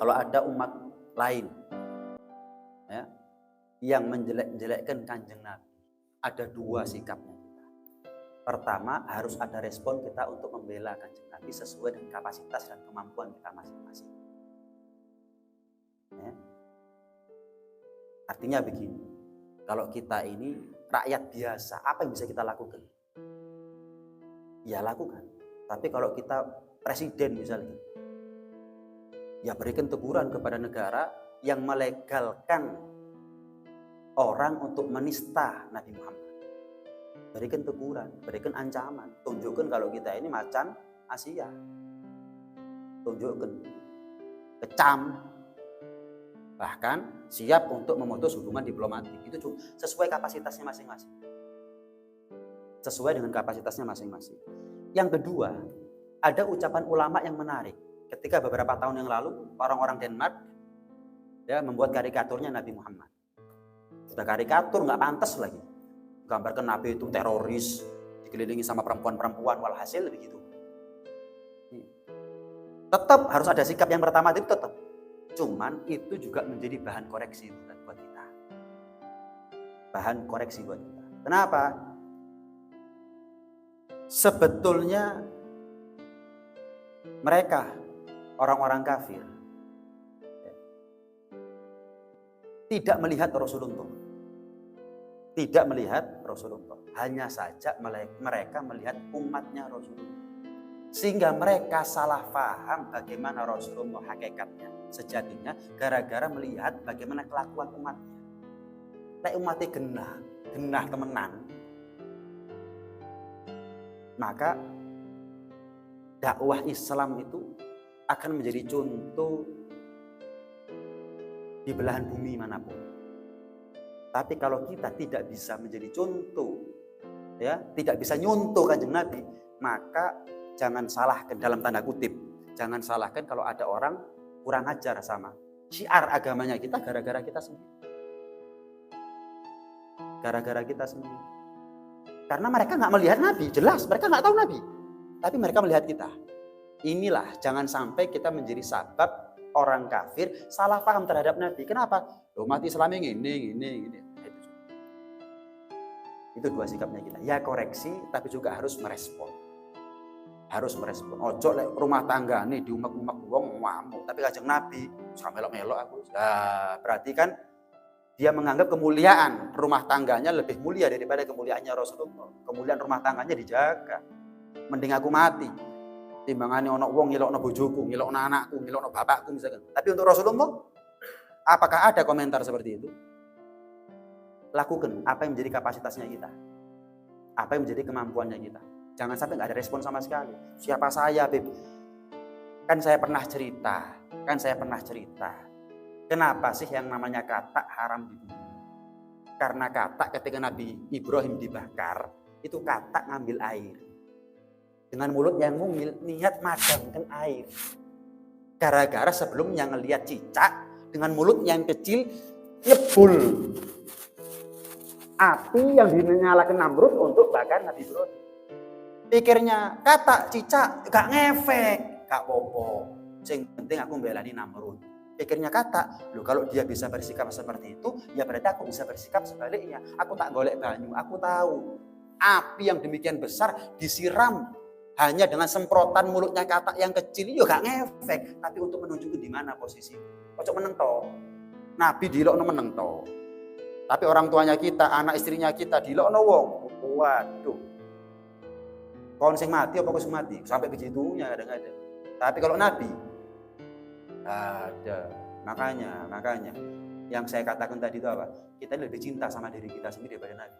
Kalau ada umat lain ya, yang menjelek-jelekkan Kanjeng Nabi, ada dua sikapnya kita. Pertama, harus ada respon kita untuk membela Kanjeng Nabi sesuai dengan kapasitas dan kemampuan kita masing-masing. Ya. Artinya begini, kalau kita ini rakyat biasa, apa yang bisa kita lakukan? Ya lakukan. Tapi kalau kita presiden misalnya, ya berikan teguran kepada negara yang melegalkan orang untuk menista Nabi Muhammad. Berikan teguran, berikan ancaman, tunjukkan kalau kita ini macan Asia. Tunjukkan, kecam, bahkan siap untuk memutus hubungan diplomatik. Itu sesuai kapasitasnya masing-masing. Sesuai dengan kapasitasnya masing-masing. Yang kedua, ada ucapan ulama yang menarik. Ketika beberapa tahun yang lalu, orang-orang Denmark ya membuat karikaturnya Nabi Muhammad. Sudah karikatur, nggak pantas lagi. Gambarkan Nabi itu teroris, dikelilingi sama perempuan-perempuan, walhasil begitu. Tetap harus ada sikap yang pertama itu tetap. Cuman itu juga menjadi bahan koreksi buat kita. Bahan koreksi buat kita. Kenapa? Sebetulnya mereka, orang-orang kafir, tidak melihat Rasulullah. Tidak melihat Rasulullah. Hanya saja mereka melihat umatnya Rasulullah. Sehingga mereka salah paham bagaimana Rasulullah hakikatnya, sejatinya, gara-gara melihat bagaimana kelakuan umatnya. Nek umatnya genah temenan, maka dakwah Islam itu akan menjadi contoh di belahan bumi manapun. Tapi kalau kita tidak bisa menjadi contoh, ya, tidak bisa nyontoh Kanjeng Nabi, maka jangan salahkan, dalam tanda kutip, jangan salahkan kalau ada orang kurang ajar sama syiar agamanya kita gara-gara kita sendiri. Gara-gara kita sendiri. Karena mereka nggak melihat Nabi, jelas mereka nggak tahu Nabi, tapi mereka melihat kita. Inilah, jangan sampai kita menjadi sabab orang kafir salah paham terhadap Nabi. Kenapa? Umat Islam ini. Itu dua sikapnya kita. Ya koreksi, tapi juga harus merespon. Harus merespon. Ojo lek rumah tangga nih di umak-umak wong ngamuk, tapi Kanjeng Nabi sampe melok-melok aku. Nah, berarti kan dia menganggap kemuliaan rumah tangganya lebih mulia daripada kemuliaannya Rasulullah. Kemuliaan rumah tangganya dijaga. Mending aku mati timbangane ono wong ngilokno bojoku, ngilokno anakku, ngilokno bapakku misalkan. Tapi untuk Rasulullah, apakah ada komentar seperti itu? Lakukan apa yang menjadi kapasitasnya kita. Apa yang menjadi kemampuannya kita. Jangan sampai nggak ada respon sama sekali. Siapa saya, Beb? Kan saya pernah cerita. Kenapa sih yang namanya katak haram dibunuh? Karena katak ketika Nabi Ibrahim dibakar, itu katak ngambil air. Dengan mulut yang mungil, niat madamkan air. Gara-gara sebelumnya ngelihat cicak, dengan mulut yang kecil, nyebul api yang dinyalakan Namrud untuk bakar Nabi Ibrahim. Pikirnya katak cicak gak ngefek, gak popo. Sing penting aku membelani Namrud. Pikirnya katak, kalau dia bisa bersikap seperti itu, ya berarti aku bisa bersikap sebaliknya. Aku tak golek banyu, aku tahu api yang demikian besar disiram hanya dengan semprotan mulutnya katak yang kecil, ya gak ngefek. Tapi untuk menunjukkan di mana posisi. Kocok meneng to. Nabi dilokno meneng to. Tapi orang tuanya kita, anak istrinya kita dilokno wong. Waduh. Kon sing mati apa sing mati? Sampai begitunya kadang-kadang. Tapi kalau Nabi ada. Makanya yang saya katakan tadi itu apa? Kita lebih cinta sama diri kita sendiri daripada Nabi.